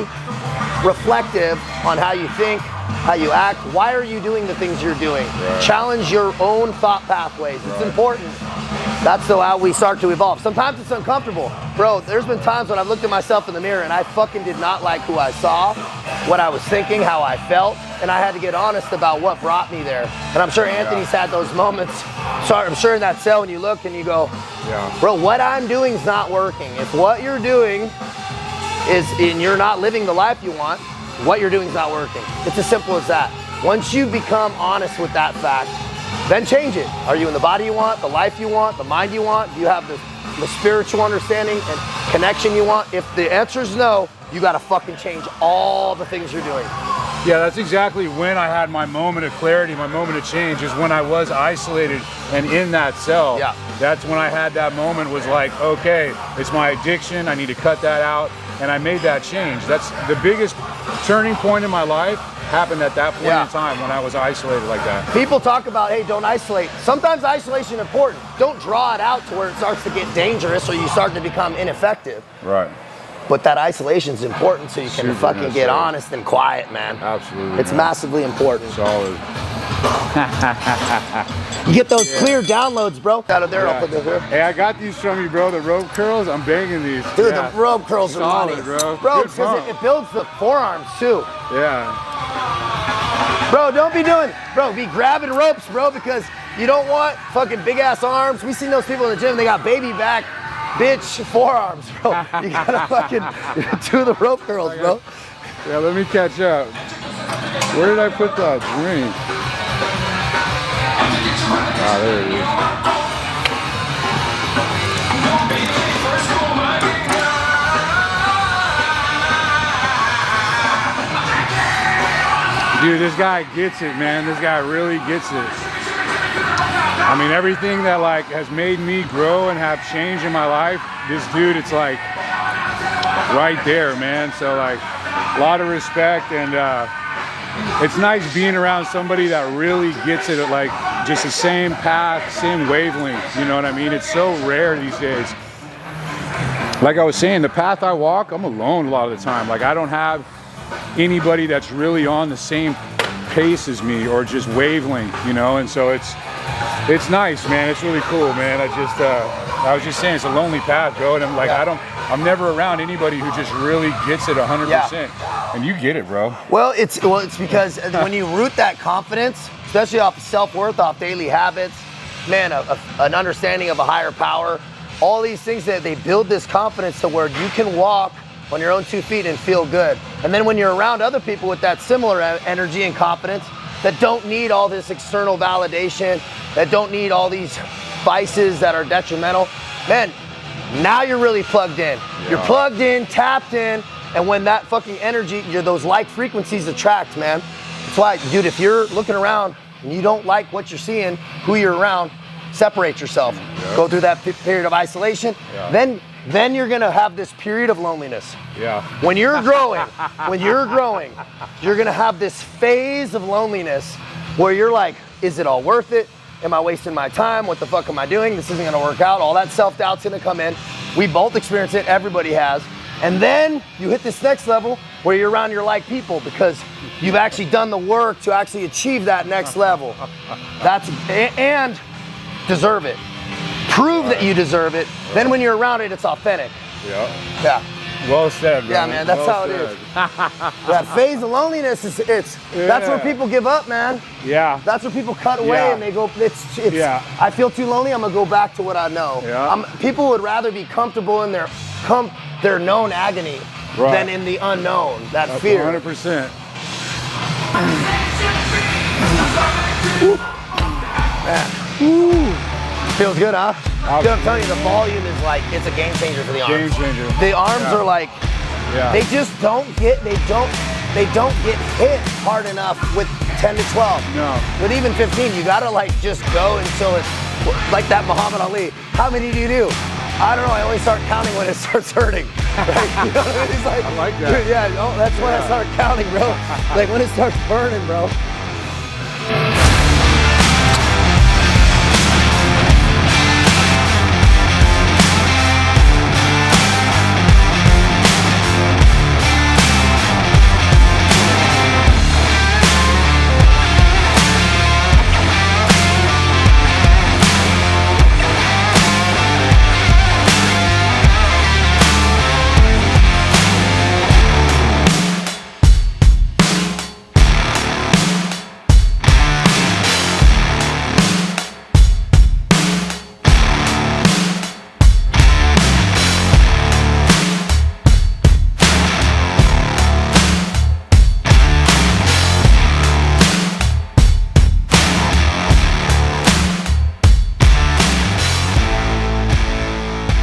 reflective on how you think, how you act. Why are you doing the things you're doing? Challenge your own thought pathways. It's important. That's how we start to evolve. Sometimes it's uncomfortable. Bro, there's been times when I've looked at myself in the mirror and I fucking did not like who I saw, what I was thinking, how I felt, and I had to get honest about what brought me there. And I'm sure Anthony's had those moments. Sorry, I'm sure in that cell when you look and you go, bro, what I'm doing is not working. If what you're doing is, and you're not living the life you want, what you're doing is not working. It's as simple as that. Once you become honest with that fact, then change it. Are you in the body you want, the life you want, the mind you want? Do you have the spiritual understanding and connection you want? If the answer is no, you gotta fucking change all the things you're doing. Yeah, that's exactly when I had my moment of clarity, my moment of change, is when I was isolated and in that cell. Yeah. That's when I had that moment, was like, okay, it's my addiction, I need to cut that out, and I made that change. That's the biggest turning point in my life, happened at that point in time when I was isolated like that. People talk about, hey, don't isolate. Sometimes isolation is important. Don't draw it out to where it starts to get dangerous or you start to become ineffective. Right. But that isolation is important so you can fucking get honest and quiet, man. Absolutely. It's massively important. Solid. You get those clear downloads, bro. Out of there, I'll put this here. Hey, I got these from you, bro. The rope curls, I'm banging these. Dude, the rope curls are solid, money. bro. Bro, because it builds the forearms too. Yeah. Bro, don't be be grabbing ropes, bro, because you don't want fucking big ass arms. We seen those people in the gym, they got baby back, bitch forearms, bro. You gotta fucking do the rope curls, bro. Yeah, let me catch up. Where did I put that drink? Ah, there it is. Dude, this guy gets it, man. This guy really gets it. I mean, everything that like has made me grow and have change in my life, this dude, it's like right there, man. So like a lot of respect, and it's nice being around somebody that really gets it at like just the same path, same wavelength, you know what I mean? It's so rare these days. Like I was saying, the path I walk, I'm alone a lot of the time. Like I don't have anybody that's really on the same pace as me or just wavelength, you know? And so it's nice, man. It's really cool, man. I was just saying, it's a lonely path, bro. And I'm like, I'm never around anybody who just really gets it 100%. And you get it, bro. Well, it's because when you root that confidence, especially off self-worth, off daily habits, man, an understanding of a higher power, all these things that they build this confidence to where you can walk on your own 2 feet and feel good. And then when you're around other people with that similar energy and confidence that don't need all this external validation, that don't need all these vices that are detrimental, man, now you're really plugged in. Yeah. You're plugged in, tapped in, and when that fucking energy, those like frequencies attract, man. That's why, dude, if you're looking around and you don't like what you're seeing, who you're around, separate yourself. Yeah. Go through that period of isolation, then you're gonna have this period of loneliness. Yeah. When you're growing, you're gonna have this phase of loneliness where you're like, is it all worth it? Am I wasting my time? What the fuck am I doing? This isn't gonna work out. All that self-doubt's gonna come in. We both experience it, everybody has. And then you hit this next level where you're around your like people because you've actually done the work to actually achieve that next level. And deserve it. Prove that you deserve it. Then when you're around it, it's authentic. Yeah. Well said, man. Yeah, man, that's how it is. That phase of loneliness that's where people give up, man. Yeah. That's where people cut away and they go, I feel too lonely, I'm gonna go back to what I know. Yeah. People would rather be comfortable in their known agony than in the unknown, that fear. 100%. Feels good, huh? Dude, I'm telling you, the volume is like, it's a game changer for the arms. Game changer. The arms are like, they just don't get hit hard enough with 10 to 12. No. With even 15, you gotta like just go until it's like that Muhammad Ali. How many do you do? I don't know. I only start counting when it starts hurting. Right? You know what I mean? He's like, I like that. Dude, yeah, oh, that's when I start counting, bro. Like when it starts burning, bro.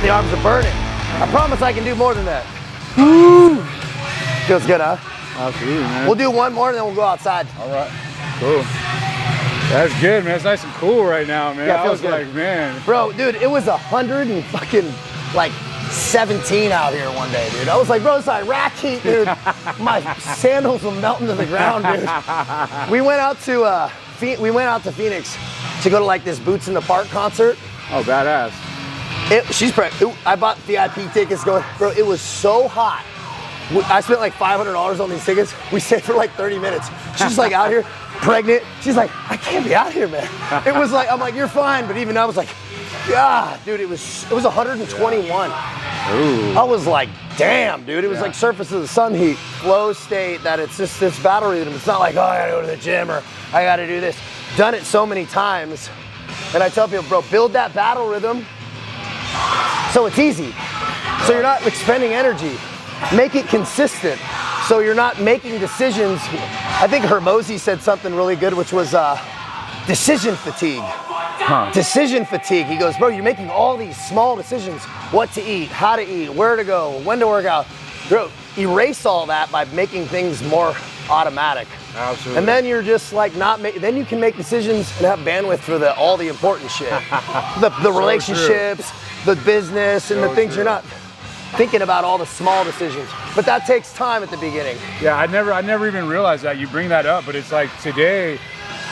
The arms are burning. I promise I can do more than that. Woo! Feels good, huh? Absolutely, man. We'll do one more and then we'll go outside. All right. Cool. That's good, man. It's nice and cool right now, man. Yeah, it I feels was good. like, man. Bro, dude, it was 100 and fucking like 17 out here one day, dude. I was like, bro, it's Iraq heat, dude. My sandals were melting to the ground, dude. We went out to Phoenix to go to like this Boots in the Park concert. Oh, badass. I bought VIP tickets going, bro, it was so hot. I spent like $500 on these tickets. We stayed for like 30 minutes. She's like out here, pregnant. She's like, I can't be out here, man. It was like, I'm like, you're fine. But even I was like, God, dude, it was 121. Ooh. I was like, damn, dude. It was like surface of the sun heat, flow state, that it's just this battle rhythm. It's not like, oh, I gotta go to the gym or I gotta do this. Done it so many times. And I tell people, bro, build that battle rhythm so it's easy. So you're not expending energy. Make it consistent. So you're not making decisions. I think Hermosi said something really good, which was decision fatigue. Decision fatigue. He goes, bro, you're making all these small decisions. What to eat, how to eat, where to go, when to work out. Bro, erase all that by making things more automatic. Absolutely. And then you're just like then you can make decisions and have bandwidth for all the important shit. the relationships, the business, and the things you're not thinking about, all the small decisions. But that takes time at the beginning. Yeah, I never even realized that. You bring that up, but it's like today,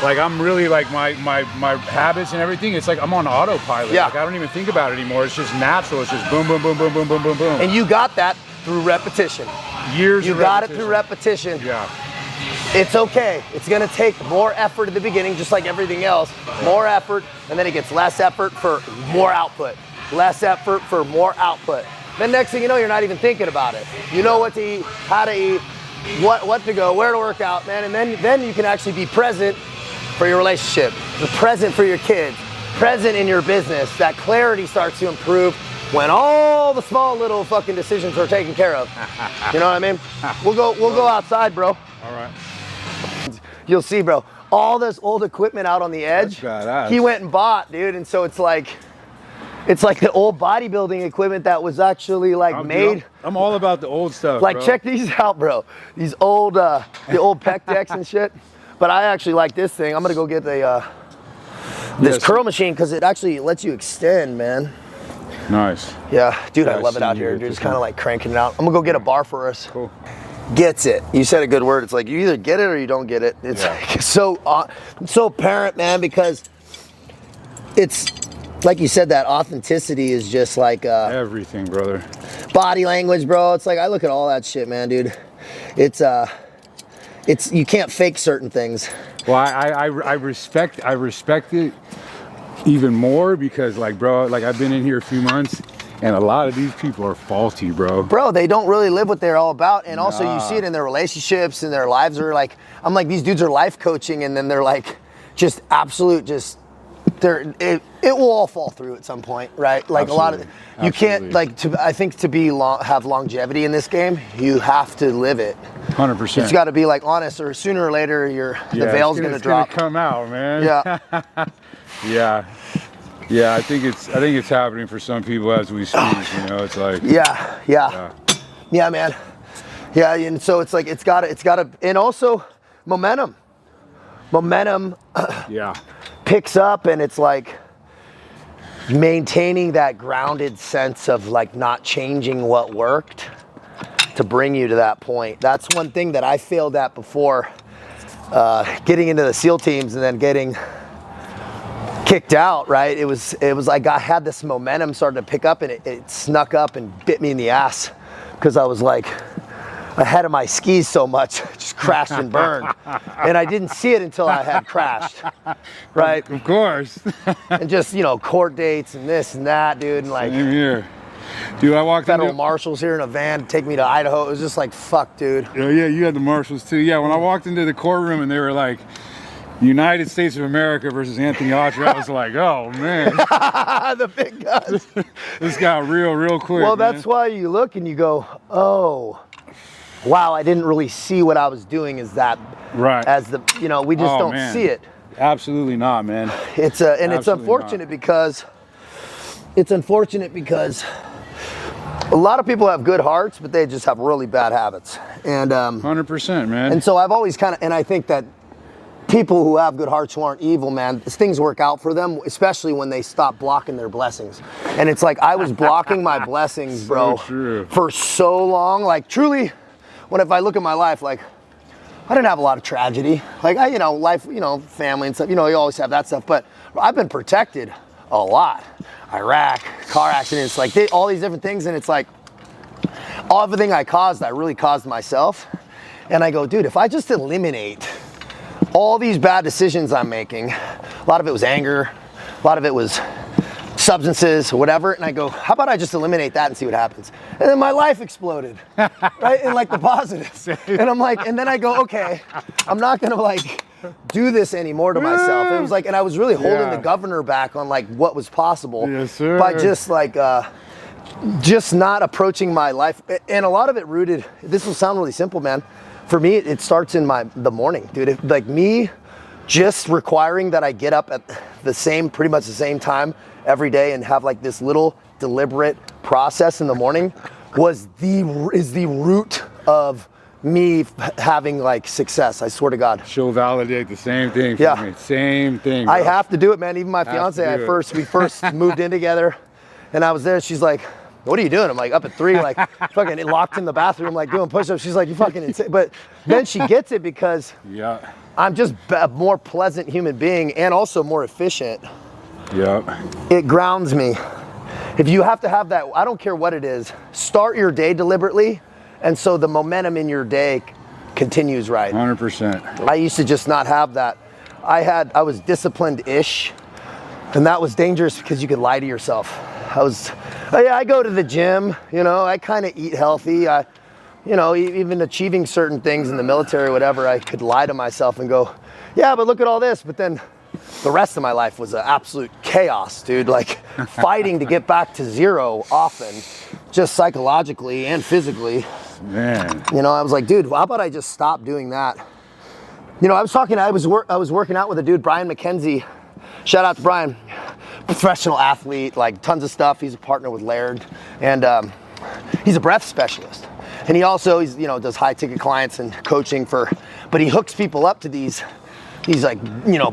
like I'm really like my habits and everything, it's like I'm on autopilot. Yeah. Like I don't even think about it anymore. It's just natural. It's just boom, boom, boom, boom, boom, boom, boom, boom. And you got that through repetition. Years You of got repetition. it through repetition. Yeah. It's okay. It's gonna take more effort at the beginning, just like everything else. More effort, and then it gets less effort for more output. Less effort for more output. Then next thing you know, you're not even thinking about it. You know what to eat, how to eat, what to go, where to work out, man. And then you can actually be present for your relationship, present for your kids, present in your business. That clarity starts to improve when all the small little fucking decisions are taken care of. You know what I mean? We'll go outside, bro. All right. You'll see, bro. All this old equipment out on the edge, That's badass. he went and bought, dude. And so it's like the old bodybuilding equipment that was actually like made. I'm all about the old stuff. Like, bro. check these out, bro. These old, the old pec decks and shit. But I actually like this thing. I'm gonna go get this curl machine because it actually lets you extend, man. Nice. Yeah, dude, I Yeah, love it out see here, it. dude. Just kind of like cranking it out. I'm gonna go get a bar for us. Cool. Gets it. You said a good word. It's like you either get it or you don't get it. It's like so apparent, man, because it's like you said, that authenticity is just like Everything, brother. body language, bro. It's like I look at all that shit, man, dude. It's you can't fake certain things. Well, I respect it even more because, like, bro, like I've been in here a few months. And a lot of these people are faulty, bro. Bro, they don't really live what they're all about. And also you see it in their relationships and their lives are like, I'm like, these dudes are life coaching and then they're like, just absolute, just, it will all fall through at some point, right? Like Absolutely. a lot of, you can't, like, I think to be have longevity in this game, you have to live it. 100%. It's got to be like honest, or sooner or later, the veil's gonna drop. It's gonna come out, man. Yeah. Yeah. Yeah, I think it's happening for some people as we speak. You know, it's like Yeah, man. Yeah, and so it's like it's gotta, and also momentum yeah, picks up, and it's like maintaining that grounded sense of like not changing what worked to bring you to that point. That's one thing that I failed at before getting into the SEAL teams and then getting kicked out, right? It was like I had this momentum starting to pick up, and it snuck up and bit me in the ass because I was like ahead of my skis so much, just crashed and burned. And I didn't see it until I had crashed, right? Of course. And just, you know, court dates and this and that, dude. And like, Same here. Dude, I walked federal into marshals here in a van to take me to Idaho. It was just like, fuck, dude. Oh, yeah, you had the marshals too. Yeah, when I walked into the courtroom and they were like, United States of America versus Anthony Autry, I was like, oh, man. The big guns. This got real quick. Well, man. that's why you look and you go, oh, wow, I didn't really see what I was doing as that, right. as the, you know, we just don't man. see it. Absolutely not, man. It's unfortunate because a lot of people have good hearts, but they just have really bad habits. And 100%, man. and so I've always and I think that people who have good hearts who aren't evil, man, things work out for them, especially when they stop blocking their blessings. And it's like I was blocking my blessings, bro, for so long. Like truly, if I look at my life, like I didn't have a lot of tragedy. Like I, you know, life, you know, family and stuff, you know, you always have that stuff, but I've been protected a lot. Iraq, car accidents, like all these different things. And it's like everything I really caused myself. And I go, dude, if I just eliminate all these bad decisions I'm making, a lot of it was anger, a lot of it was substances or whatever, and I go, how about I just eliminate that and see what happens? And then my life exploded, right? In like the positives. And I'm like, and then I go, okay, I'm not gonna like do this anymore to myself. It was like, and I was really holding the governor back on like what was possible by just like, just not approaching my life. And a lot of it rooted, this will sound really simple, man. For me, it starts in the morning, dude. Like me just requiring that I get up at pretty much the same time every day and have like this little deliberate process in the morning is the root of me having like success. I swear to God. She'll validate the same thing for me. Same thing, bro. I have to do it, man. Even my fiance, we first moved in together and I was there. She's like, what are you doing? I'm like up at 3, like fucking locked in the bathroom, like doing push-ups. She's like, you fucking insane. But then she gets it because I'm just a more pleasant human being and also more efficient. It grounds me. If you have to have that, I don't care what it is, start your day deliberately. And so the momentum in your day continues right. 100%. I used to just not have that. I was disciplined-ish, and that was dangerous because you could lie to yourself. I go to the gym, you know, I kind of eat healthy. You know, even achieving certain things in the military or whatever, I could lie to myself and go, yeah, but look at all this. But then the rest of my life was an absolute chaos, dude. Like fighting to get back to zero often, just psychologically and physically. Man. You know, I was like, dude, how about I just stop doing that? You know, I was working out with a dude, Brian McKenzie. Shout out to Brian. Professional athlete, like tons of stuff. He's a partner with Laird, and he's a breath specialist. And he also, does high ticket clients and coaching but he hooks people up to these like,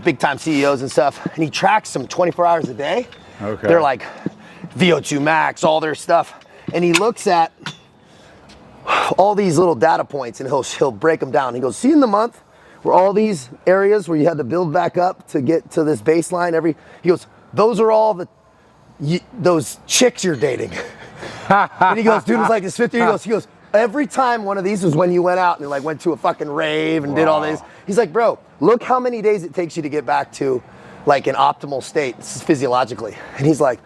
big time CEOs and stuff. And he tracks them 24 hours a day. Okay. They're like VO2 max, all their stuff. And he looks at all these little data points and he'll break them down. He goes, see in the month where all these areas where you had to build back up to get to this baseline he goes, those are all those chicks you're dating. And he goes, dude, it's like this 50. He goes, every time one of these was when you went out and like went to a fucking rave and did all this. He's like, bro, look how many days it takes you to get back to like an optimal state physiologically. And he's like,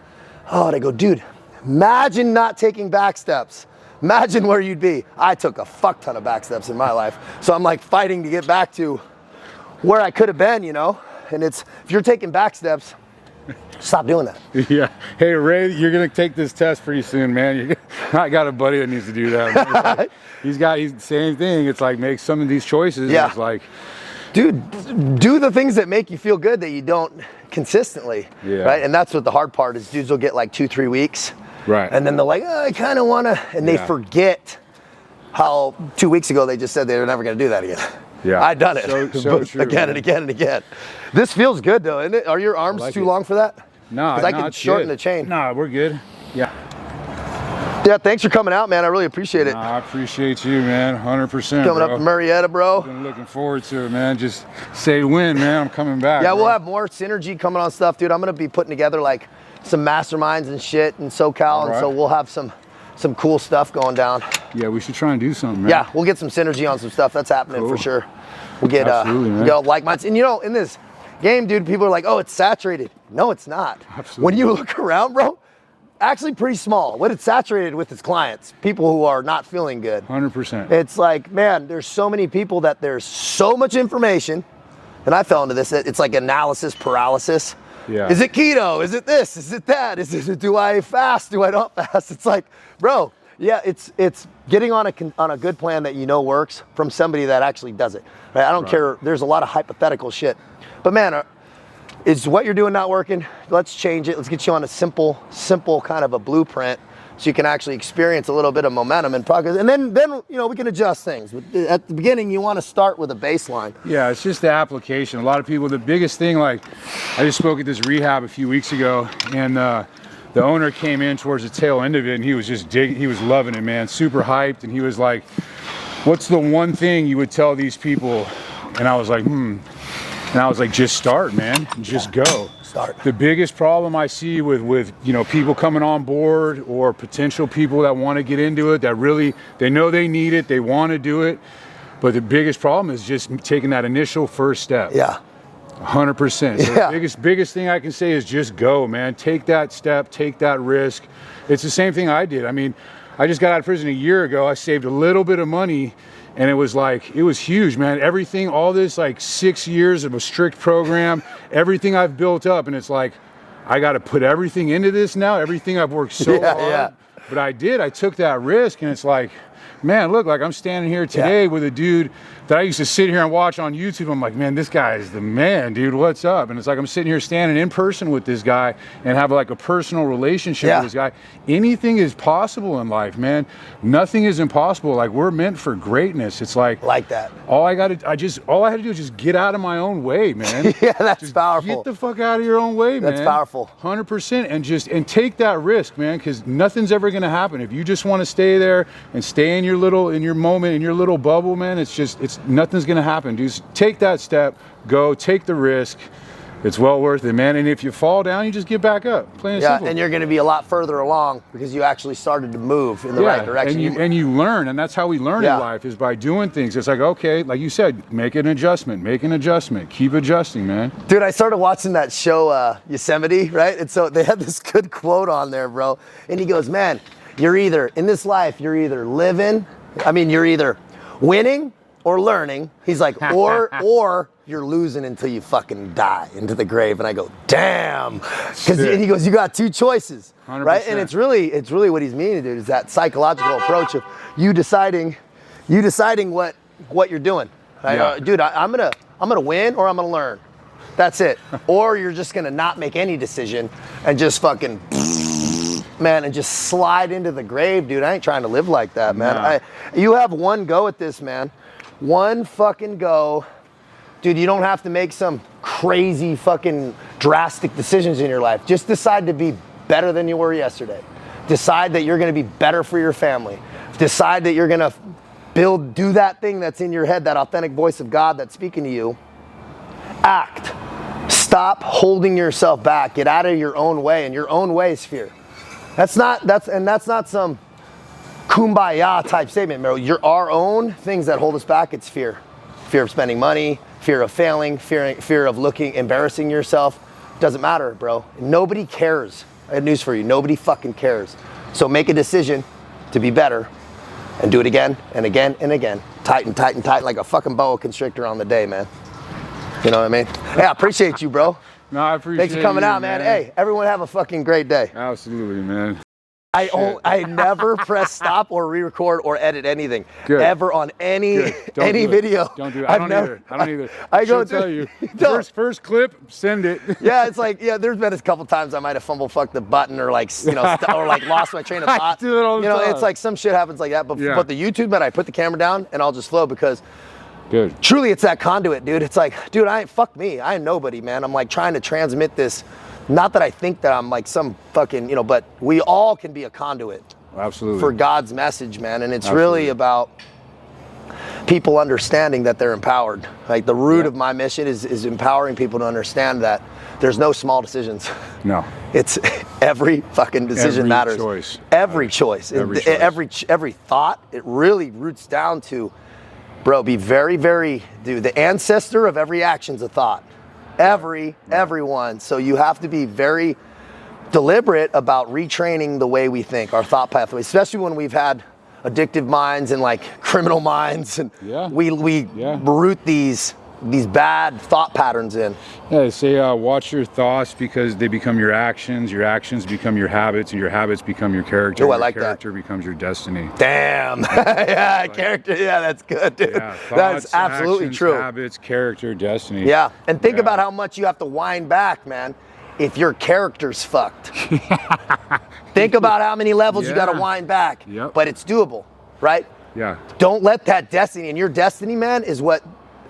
oh, and I go, dude, imagine not taking back steps. Imagine where you'd be. I took a fuck ton of back steps in my life. So I'm like fighting to get back to where I could have been, And if you're taking back steps, stop doing that. Yeah. Hey, Ray, you're going to take this test pretty soon, man. I got a buddy that needs to do that. He's the same thing. It's like make some of these choices. Yeah. It's like, dude, do the things that make you feel good that you don't consistently. Yeah. Right. And that's what the hard part is. Dudes will get like 2-3 weeks. Right. And then they're like, oh, I kind of want to. And they forget how 2 weeks ago they just said they were never going to do that again. Yeah. I've done it so true, again and again and again. This feels good though, isn't it? Are your arms too long for that? No, Because I can it's shorten good. the chain. No, we're good. Yeah. Yeah, thanks for coming out, man. I really appreciate it. I appreciate you, man. 100%. Coming up to Marietta, bro. Been looking forward to it, man. Just say when, man. I'm coming back. Yeah, bro. we'll have more synergy coming on stuff, dude. I'm gonna be putting together like some masterminds and shit in SoCal, and so we'll have some cool stuff going down. Yeah, we should try and do something, man. Yeah, we'll get some synergy on some stuff. That's happening for sure. We'll get man. like minds. And you know, in this game, dude, people are like, oh, it's saturated. No, it's not. Absolutely. When you look around, bro, actually pretty small. When it's saturated with its clients, people who are not feeling good. 100%. It's like, man, there's so many people that there's so much information, and I fell into this. It's like analysis paralysis. Yeah. Is it keto? Is it this? Is it that? Do I fast? Do I not fast? It's like, bro, yeah, it's getting on a good plan that you know works from somebody that actually does it. Right? I don't care. There's a lot of hypothetical shit, but man, is what you're doing not working? Let's change it. Let's get you on a simple kind of a blueprint so you can actually experience a little bit of momentum and progress. And then you know, we can adjust things. But at the beginning, you want to start with a baseline. Yeah, it's just the application. A lot of people, the biggest thing, like I just spoke at this rehab a few weeks ago, and the owner came in towards the tail end of it, and he was just digging. He was loving it, man. Super hyped, and he was like, "What's the one thing you would tell these people?" And I was like, And I was like, just start, man. Just go. Start. The biggest problem I see with you know, people coming on board or potential people that want to get into it, that really, they know they need it, they want to do it, but the biggest problem is just taking that initial first step. Yeah. 100%. So Yeah. the biggest thing I can say is just go, man. Take that step, take that risk. It's the same thing I did. I mean, I just got out of prison a year ago. I saved a little bit of money, and it was like, it was huge, man. Everything, all this like 6 years of a strict program, everything I've built up, and it's like, I got to put everything into this now. Everything I've worked so hard. Yeah. But I took that risk, and it's like, man, look, like I'm standing here today with a dude that I used to sit here and watch on YouTube. I'm like, man, this guy is the man, dude. What's up? And it's like I'm sitting here standing in person with this guy and have like a personal relationship with this guy. Anything is possible in life, man. Nothing is impossible. Like, we're meant for greatness. It's like that. All I had to do is just get out of my own way, man. Yeah, that's just powerful. Get the fuck out of your own way, man. That's powerful. 100%, and take that risk, man, because nothing's ever gonna happen. If you just want to stay there and stay in your moment, in your little bubble, man, it's nothing's gonna happen. Just take that step, go, take the risk. It's well worth it, man. And if you fall down, you just get back up. Plain and simple. And you're gonna be a lot further along because you actually started to move in the right direction. And you learn, and that's how we learn in life, is by doing things. It's like, okay, like you said, make an adjustment, keep adjusting, man. Dude, I started watching that show, Yosemite, right? And so they had this good quote on there, bro. And he goes, man, you're either, in this life, you're either winning or learning. He's like, or you're losing until you fucking die into the grave. And I go, damn. And he goes, you got two choices, 100%. right? And it's really what he's meaning, dude, is that psychological approach of you deciding what you're doing. Right? Yeah. Dude, I'm gonna win or I'm gonna learn. That's it. Or you're just gonna not make any decision and just fucking, man, and just slide into the grave, dude. I ain't trying to live like that, man. No. You have one go at this, man. One fucking go. Dude, you don't have to make some crazy fucking drastic decisions in your life. Just decide to be better than you were yesterday. Decide that you're gonna be better for your family. Decide that you're gonna do that thing that's in your head, that authentic voice of God that's speaking to you. Act. Stop holding yourself back. Get out of your own way, and your own way is fear. That's not some kumbaya type statement, bro. Our own things that hold us back, it's fear. Fear of spending money, fear of failing, fear of embarrassing yourself. Doesn't matter, bro. Nobody cares. I have news for you. Nobody fucking cares. So make a decision to be better and do it again and again and again. Tighten like a fucking boa constrictor on the day, man. You know what I mean? Hey, I appreciate you, bro. No, I appreciate Thanks for coming you, out, man. Hey, everyone have a fucking great day. Absolutely, man. I never press stop or re-record or edit anything ever on any video. Don't do it. I don't either. I go tell you. No. First clip, send it. Yeah, it's like, there's been a couple times I might have fucked the button or like, or like lost my train of thought. I do it all the time. It's like some shit happens like that. But the YouTube, man, I put the camera down and I'll just flow because truly it's that conduit, dude. It's like, dude, fuck me. I ain't nobody, man. I'm like trying to transmit this not that I think that I'm like some fucking, you know, but we all can be a conduit Absolutely. for God's message, man. And it's Absolutely. really about people understanding that they're empowered. Like the root of my mission is empowering people to understand that there's no small decisions. No. It's every fucking decision Every matters. choice. Every choice. Every choice. Every thought, it really roots down to, bro, be very, very, dude, the ancestor of every action's a thought. Everyone. So you have to be very deliberate about retraining the way we think, our thought pathway, especially when we've had addictive minds and like criminal minds, and we root these bad thought patterns in. Yeah, they say watch your thoughts because they become your actions become your habits, and your habits become your character. Oh, I like that. Your character becomes your destiny. Damn. Yeah, character. Yeah, that's good, dude. Yeah, That's thoughts, absolutely actions, true. Habits, character, destiny. Yeah, and think about how much you have to wind back, man, if your character's fucked. Think about how many levels you got to wind back. Yep. But it's doable, right? Yeah. Don't let that destiny, and your destiny, man, is what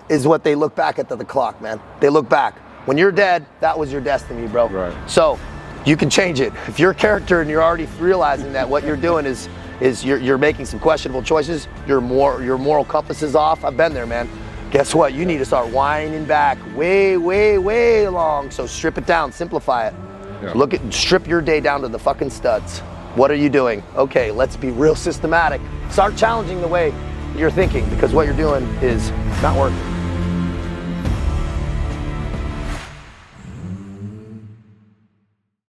they look back at the clock, man. They look back. When you're dead, that was your destiny, bro. Right. So you can change it. If you're a character and you're already realizing that what you're doing is you're making some questionable choices, your moral compass is off. I've been there, man. Guess what? You need to start winding back way, way, way long. So strip it down, simplify it. Yeah. Strip your day down to the fucking studs. What are you doing? Okay, let's be real systematic. Start challenging the way you're thinking, because what you're doing is not working.